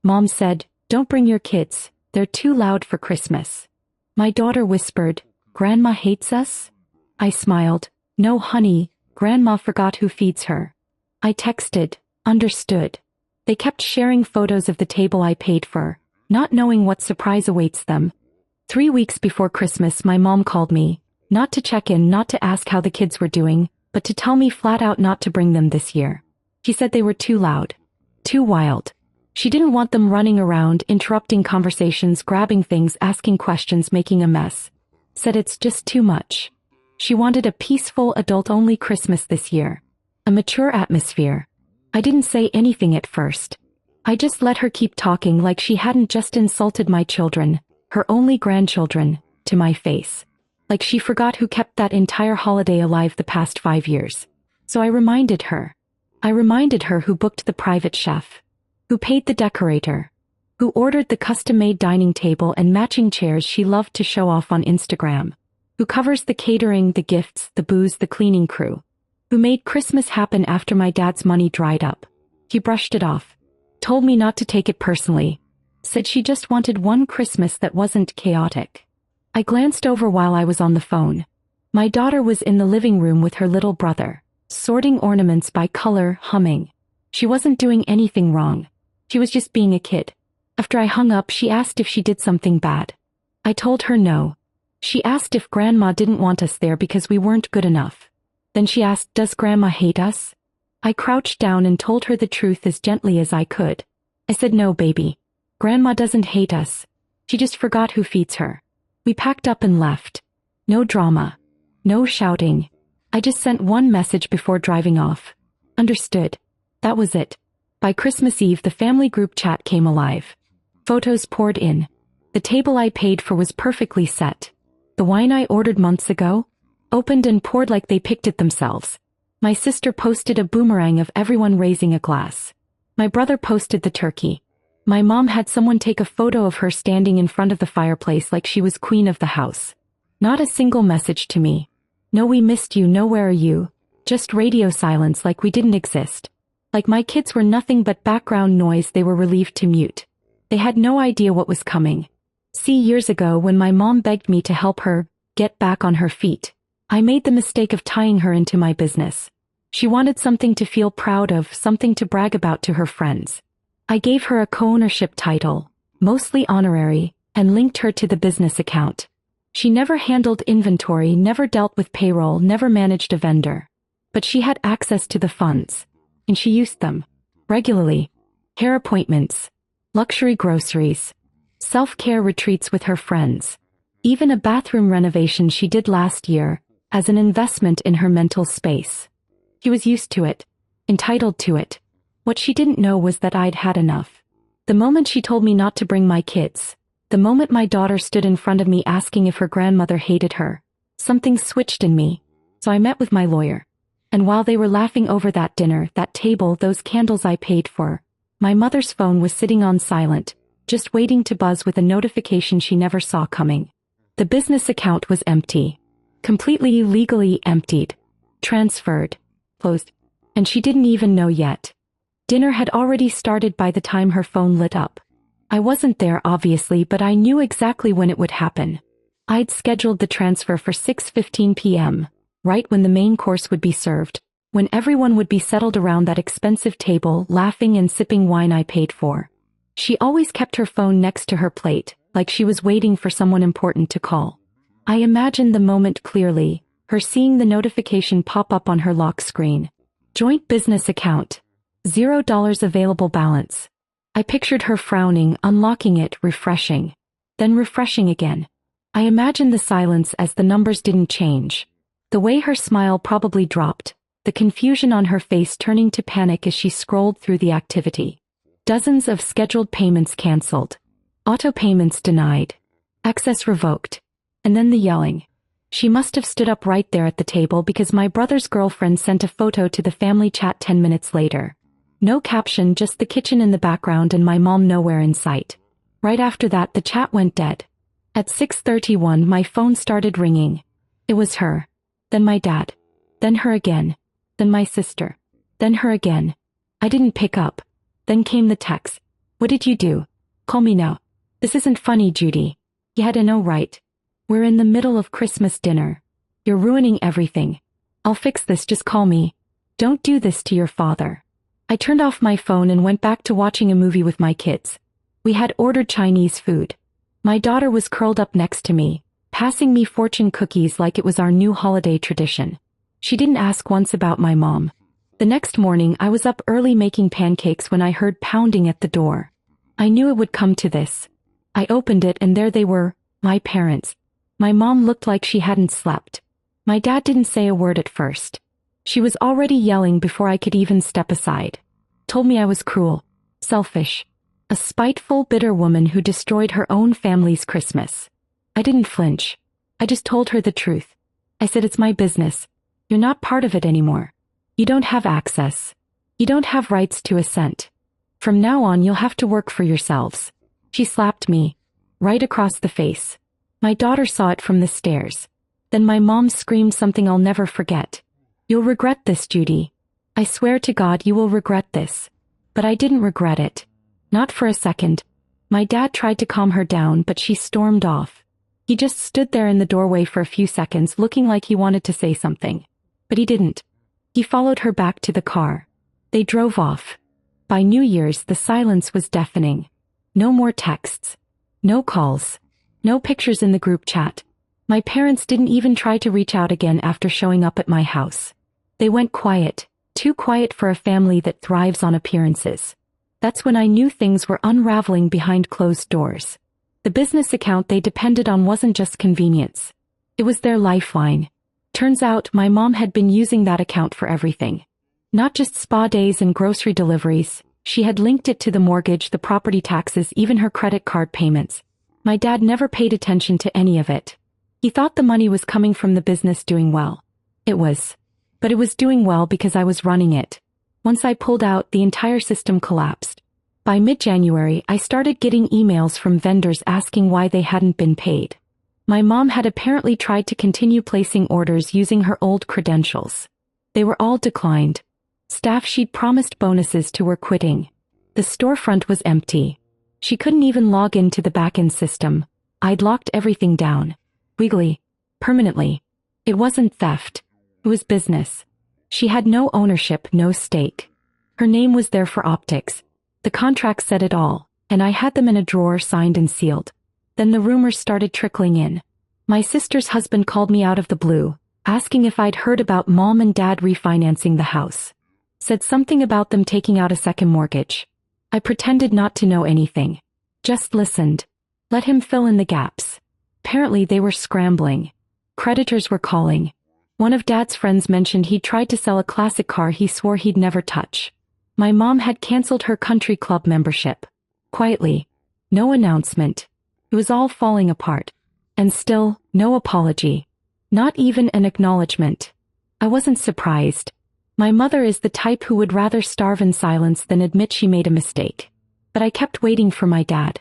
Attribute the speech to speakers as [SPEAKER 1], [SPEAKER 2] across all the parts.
[SPEAKER 1] Mom said, "Don't bring your kids, they're too loud for Christmas." My daughter whispered, "Grandma hates us?" I smiled, "No honey, Grandma forgot who feeds her." I texted, "Understood." They kept sharing photos of the table I paid for, not knowing what surprise awaits them. 3 weeks before Christmas, my mom called me, not to check in, not to ask how the kids were doing, but to tell me flat out not to bring them this year. She said they were too loud, too wild. She didn't want them running around, interrupting conversations, grabbing things, asking questions, making a mess. Said it's just too much. She wanted a peaceful, adult-only Christmas this year. A mature atmosphere. I didn't say anything at first. I just let her keep talking like she hadn't just insulted my children, her only grandchildren, to my face. Like she forgot who kept that entire holiday alive the past 5 years. So I reminded her. I reminded her who booked the private chef, who paid the decorator, who ordered the custom-made dining table and matching chairs she loved to show off on Instagram, who covers the catering, the gifts, the booze, the cleaning crew, who made Christmas happen after my dad's money dried up. He brushed it off, told me not to take it personally, said she just wanted one Christmas that wasn't chaotic. I glanced over while I was on the phone. My daughter was in the living room with her little brother, sorting ornaments by color, humming. She wasn't doing anything wrong. She was just being a kid. After I hung up, she asked if she did something bad. I told her no. She asked if Grandma didn't want us there because we weren't good enough. Then she asked, "Does Grandma hate us?" I crouched down and told her the truth as gently as I could. I said, "No, baby. Grandma doesn't hate us. She just forgot who feeds her." We packed up and left. No drama. No shouting. I just sent one message before driving off. Understood. That was it. By Christmas Eve, the family group chat came alive. Photos poured in. The table I paid for was perfectly set. The wine I ordered months ago, opened and poured like they picked it themselves. My sister posted a boomerang of everyone raising a glass. My brother posted the turkey. My mom had someone take a photo of her standing in front of the fireplace like she was queen of the house. Not a single message to me. No, "We missed you," no, "Where are you?" Just radio silence like we didn't exist. Like my kids were nothing but background noise they were relieved to mute. They had no idea what was coming. See, years ago when my mom begged me to help her get back on her feet, I made the mistake of tying her into my business. She wanted something to feel proud of, something to brag about to her friends. I gave her a co-ownership title, mostly honorary, and linked her to the business account. She never handled inventory, never dealt with payroll, never managed a vendor. But she had access to the funds, and she used them regularly. Hair appointments, luxury groceries, self-care retreats with her friends, even a bathroom renovation she did last year as an investment in her mental space. She was used to it, entitled to it. What she didn't know was that I'd had enough. The moment she told me not to bring my kids, the moment my daughter stood in front of me asking if her grandmother hated her, something switched in me. So I met with my lawyer. And while they were laughing over that dinner, that table, those candles I paid for, my mother's phone was sitting on silent, just waiting to buzz with a notification she never saw coming. The business account was empty. Completely legally emptied. Transferred. Closed. And she didn't even know yet. Dinner had already started by the time her phone lit up. I wasn't there obviously, but I knew exactly when it would happen. I'd scheduled the transfer for 6:15 p.m., right when the main course would be served, when everyone would be settled around that expensive table, laughing and sipping wine I paid for. She always kept her phone next to her plate, like she was waiting for someone important to call. I imagined the moment clearly, her seeing the notification pop up on her lock screen. Joint business account. $0 available balance. I pictured her frowning, unlocking it, refreshing. Then refreshing again. I imagined the silence as the numbers didn't change. The way her smile probably dropped. The confusion on her face turning to panic as she scrolled through the activity. Dozens of scheduled payments canceled. Auto payments denied. Access revoked. And then the yelling. She must have stood up right there at the table because my brother's girlfriend sent a photo to the family chat 10 minutes later. No caption, just the kitchen in the background and my mom nowhere in sight. Right after that, the chat went dead. At 6:31, my phone started ringing. It was her. Then my dad. Then her again. Then my sister. Then her again. I didn't pick up. Then came the text. What did you do? Call me now. This isn't funny, Judy. You had to know, right? We're in the middle of Christmas dinner. You're ruining everything. I'll fix this, just call me. Don't do this to your father. I turned off my phone and went back to watching a movie with my kids. We had ordered Chinese food. My daughter was curled up next to me, passing me fortune cookies like it was our new holiday tradition. She didn't ask once about my mom. The next morning I was up early making pancakes when I heard pounding at the door. I knew it would come to this. I opened it and there they were, my parents. My mom looked like she hadn't slept. My dad didn't say a word at first. She was already yelling before I could even step aside. Told me I was cruel, selfish, a spiteful, bitter woman who destroyed her own family's Christmas. I didn't flinch. I just told her the truth. I said, it's my business. You're not part of it anymore. You don't have access. You don't have rights to a cent. From now on you'll have to work for yourselves. She slapped me, right across the face. My daughter saw it from the stairs. Then my mom screamed something I'll never forget. You'll regret this, Judy. I swear to God you will regret this. But I didn't regret it. Not for a second. My dad tried to calm her down, but she stormed off. He just stood there in the doorway for a few seconds looking like he wanted to say something. But he didn't. He followed her back to the car. They drove off. By New Year's the silence was deafening. No more texts. No calls. No pictures in the group chat. My parents didn't even try to reach out again after showing up at my house. They went quiet, too quiet for a family that thrives on appearances. That's when I knew things were unraveling behind closed doors. The business account they depended on wasn't just convenience. It was their lifeline. Turns out my mom had been using that account for everything. Not just spa days and grocery deliveries. She had linked it to the mortgage, the property taxes, even her credit card payments. My dad never paid attention to any of it. He thought the money was coming from the business doing well. It was. But it was doing well because I was running it. Once I pulled out, the entire system collapsed. By mid-January, I started getting emails from vendors asking why they hadn't been paid. My mom had apparently tried to continue placing orders using her old credentials. They were all declined. Staff she'd promised bonuses to were quitting. The storefront was empty. She couldn't even log into the back-end system. I'd locked everything down. Legally. Permanently. It wasn't theft. It was business. She had no ownership, no stake. Her name was there for optics. The contract said it all, and I had them in a drawer signed and sealed. Then the rumors started trickling in. My sister's husband called me out of the blue, asking if I'd heard about mom and dad refinancing the house. Said something about them taking out a second mortgage. I pretended not to know anything. Just listened. Let him fill in the gaps. Apparently they were scrambling. Creditors were calling. One of Dad's friends mentioned he'd tried to sell a classic car he swore he'd never touch. My mom had canceled her country club membership. Quietly. No announcement. It was all falling apart. And still, no apology. Not even an acknowledgement. I wasn't surprised. My mother is the type who would rather starve in silence than admit she made a mistake. But I kept waiting for my dad.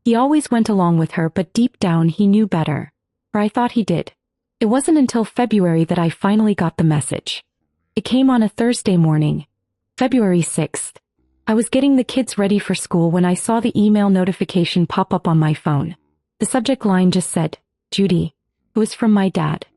[SPEAKER 1] He always went along with her, but deep down he knew better. Or I thought he did. It wasn't until February that I finally got the message. It came on a Thursday morning. February 6th. I was getting the kids ready for school when I saw the email notification pop up on my phone. The subject line just said, Judy. It was from my dad.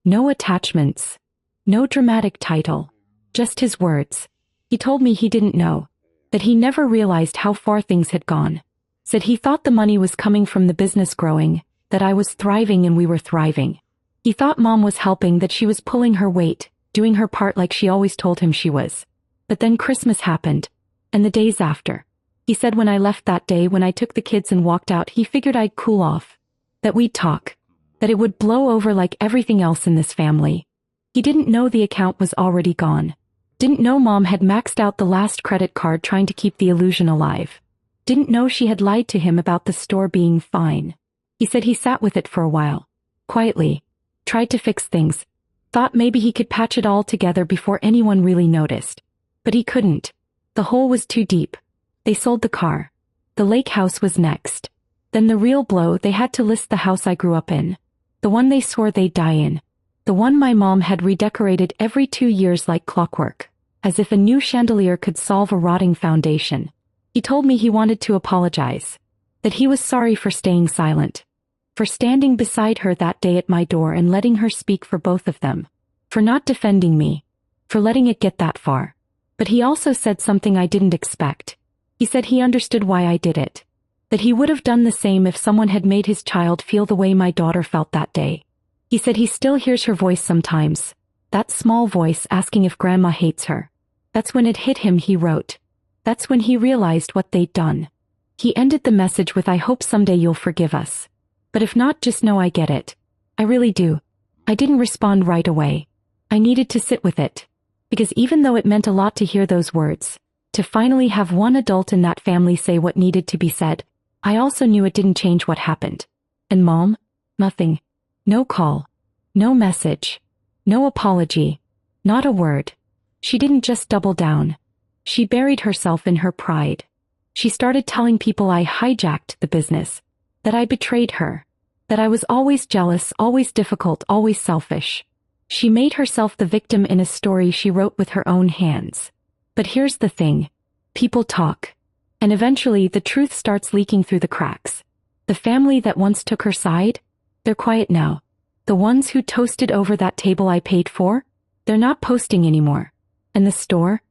[SPEAKER 1] No attachments. No dramatic title. Just his words. He told me he didn't know. That he never realized how far things had gone. Said he thought the money was coming from the business growing, that I was thriving and we were thriving. He thought mom was helping, that she was pulling her weight, doing her part like she always told him she was. But then Christmas happened. And the days after. He said when I left that day, when I took the kids and walked out, he figured I'd cool off. That we'd talk. That it would blow over like everything else in this family. He didn't know the account was already gone. Didn't know mom had maxed out the last credit card trying to keep the illusion alive. Didn't know she had lied to him about the store being fine. He said he sat with it for a while. Quietly. Tried to fix things. Thought maybe he could patch it all together before anyone really noticed. But he couldn't. The hole was too deep. They sold the car. The lake house was next. Then the real blow, they had to list the house I grew up in. The one they swore they'd die in. The one my mom had redecorated every 2 years like clockwork. As if a new chandelier could solve a rotting foundation. He told me he wanted to apologize, that he was sorry for staying silent, for standing beside her that day at my door and letting her speak for both of them, for not defending me, for letting it get that far. But he also said something I didn't expect. He said he understood why I did it, that he would have done the same if someone had made his child feel the way my daughter felt that day. He said he still hears her voice sometimes, that small voice asking if Grandma hates her. That's when it hit him, he wrote. That's when he realized what they'd done. He ended the message with, "I hope someday you'll forgive us. But if not, just know I get it. I really do." I didn't respond right away. I needed to sit with it. Because even though it meant a lot to hear those words, to finally have one adult in that family say what needed to be said, I also knew it didn't change what happened. And Mom? Nothing. No call. No message. No apology. Not a word. She didn't just double down. She buried herself in her pride. She started telling people I hijacked the business, that I betrayed her, that I was always jealous, always difficult, always selfish. She made herself the victim in a story she wrote with her own hands. But here's the thing. People talk. And eventually the truth starts leaking through the cracks. The family that once took her side? They're quiet now. The ones who toasted over that table I paid for? They're not posting anymore. And the store?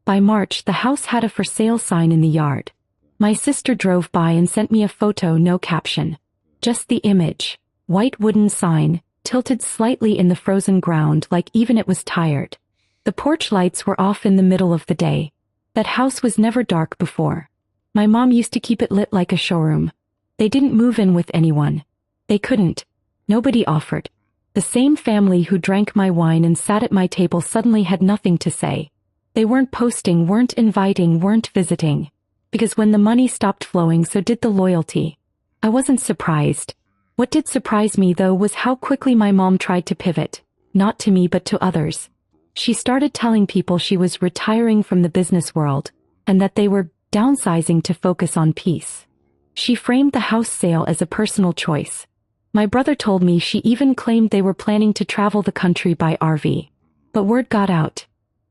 [SPEAKER 1] By March, the house had a for sale sign in the yard. My sister drove by and sent me a photo, no caption. Just the image. White wooden sign, tilted slightly in the frozen ground like even it was tired. The porch lights were off in the middle of the day. That house was never dark before. My mom used to keep it lit like a showroom. They didn't move in with anyone. They couldn't. Nobody offered. The same family who drank my wine and sat at my table suddenly had nothing to say. They weren't posting, weren't inviting, weren't visiting. Because when the money stopped flowing, so did the loyalty. I wasn't surprised. What did surprise me, though, was how quickly my mom tried to pivot. Not to me, but to others. She started telling people she was retiring from the business world, and that they were downsizing to focus on peace. She framed the house sale as a personal choice. My brother told me she even claimed they were planning to travel the country by RV. But word got out.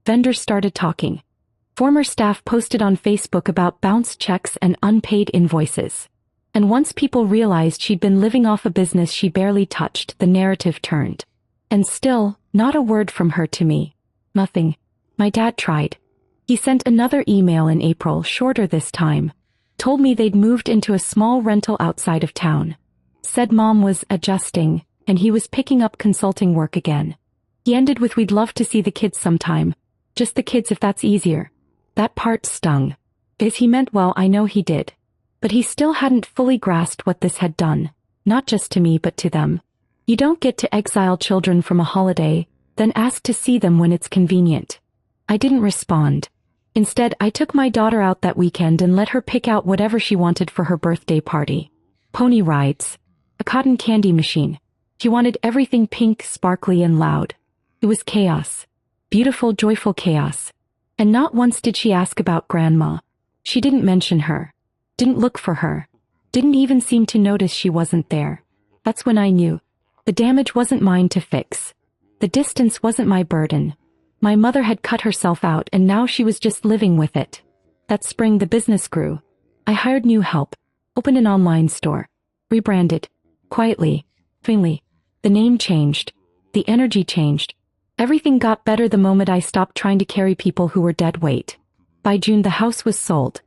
[SPEAKER 1] Vendors started talking. Former staff posted on Facebook about bounced checks and unpaid invoices. And once people realized she'd been living off a business she barely touched, the narrative turned. And still, not a word from her to me. Nothing. My dad tried. He sent another email in April, shorter this time. Told me they'd moved into a small rental outside of town. Said Mom was adjusting, and he was picking up consulting work again. He ended with, "We'd love to see the kids sometime. Just the kids if that's easier." That part stung. Because he meant well, I know he did. But he still hadn't fully grasped what this had done. Not just to me, but to them. You don't get to exile children from a holiday, then ask to see them when it's convenient. I didn't respond. Instead, I took my daughter out that weekend and let her pick out whatever she wanted for her birthday party. Pony rides. A cotton candy machine. She wanted everything pink, sparkly, and loud. It was chaos. Beautiful, joyful chaos. And not once did she ask about Grandma. She didn't mention her. Didn't look for her. Didn't even seem to notice she wasn't there. That's when I knew. The damage wasn't mine to fix. The distance wasn't my burden. My mother had cut herself out and now she was just living with it. That spring the business grew. I hired new help. Opened an online store. Rebranded. Quietly. Finally. The name changed. The energy changed. Everything got better the moment I stopped trying to carry people who were dead weight. By June the house was sold.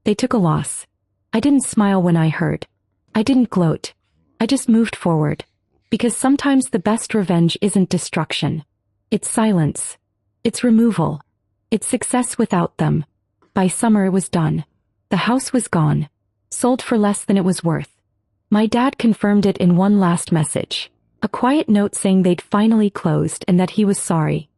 [SPEAKER 1] They took a loss. I didn't smile when I heard. I didn't gloat. I just moved forward. Because sometimes the best revenge isn't destruction. It's silence. It's removal. It's success without them. By summer it was done. The house was gone. Sold for less than it was worth. My dad confirmed it in one last message. A quiet note saying they'd finally closed and that he was sorry.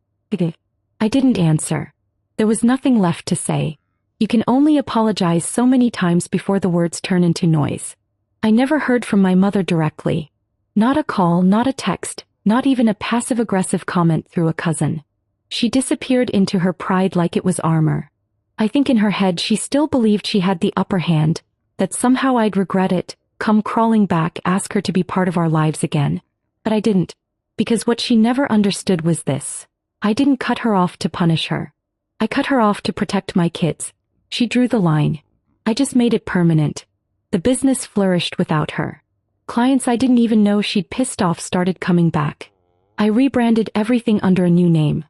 [SPEAKER 1] I didn't answer. There was nothing left to say. You can only apologize so many times before the words turn into noise. I never heard from my mother directly. Not a call, not a text, not even a passive-aggressive comment through a cousin. She disappeared into her pride like it was armor. I think in her head she still believed she had the upper hand, that somehow I'd regret it, come crawling back, ask her to be part of our lives again. But I didn't. Because what she never understood was this. I didn't cut her off to punish her. I cut her off to protect my kids. She drew the line. I just made it permanent. The business flourished without her. Clients I didn't even know she'd pissed off started coming back. I rebranded everything under a new name.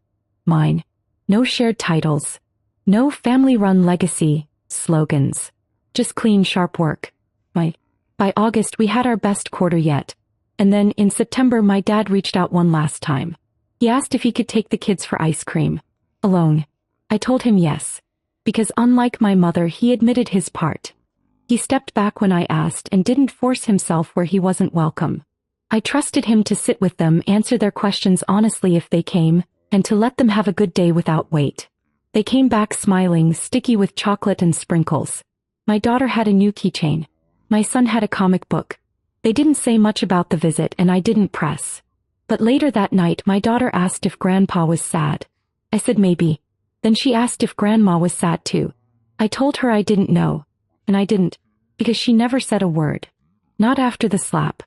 [SPEAKER 1] Mine. No shared titles. No family-run legacy slogans. Just clean, sharp work. By August we had our best quarter yet. And then, in September, my dad reached out one last time. He asked if he could take the kids for ice cream. Alone. I told him yes. Because unlike my mother, he admitted his part. He stepped back when I asked and didn't force himself where he wasn't welcome. I trusted him to sit with them, answer their questions honestly if they came, and to let them have a good day without wait. They came back smiling, sticky with chocolate and sprinkles. My daughter had a new keychain. My son had a comic book. They didn't say much about the visit and I didn't press. But later that night my daughter asked if Grandpa was sad. I said maybe. Then she asked if Grandma was sad too. I told her I didn't know. And I didn't. Because she never said a word. Not after the slap.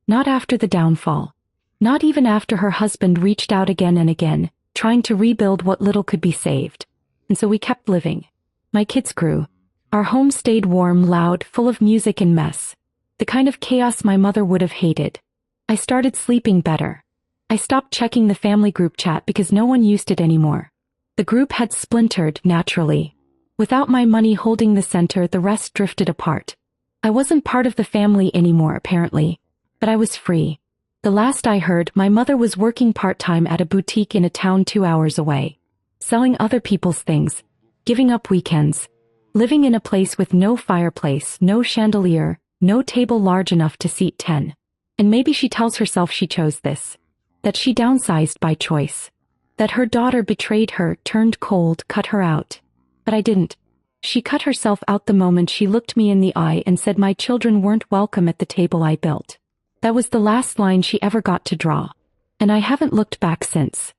[SPEAKER 1] Not after the downfall. Not even after her husband reached out again and again, trying to rebuild what little could be saved. And so we kept living. My kids grew. Our home stayed warm, loud, full of music and mess. The kind of chaos my mother would have hated. I started sleeping better. I stopped checking the family group chat because no one used it anymore. The group had splintered, naturally. Without my money holding the center, the rest drifted apart. I wasn't part of the family anymore, apparently. But I was free. The last I heard, my mother was working part-time at a boutique in a town 2 hours away. Selling other people's things. Giving up weekends. Living in a place with no fireplace, no chandelier, no table large enough to seat 10. And maybe she tells herself she chose this. That she downsized by choice. That her daughter betrayed her, turned cold, cut her out. But I didn't. She cut herself out the moment she looked me in the eye and said my children weren't welcome at the table I built. That was the last line she ever got to draw. And I haven't looked back since.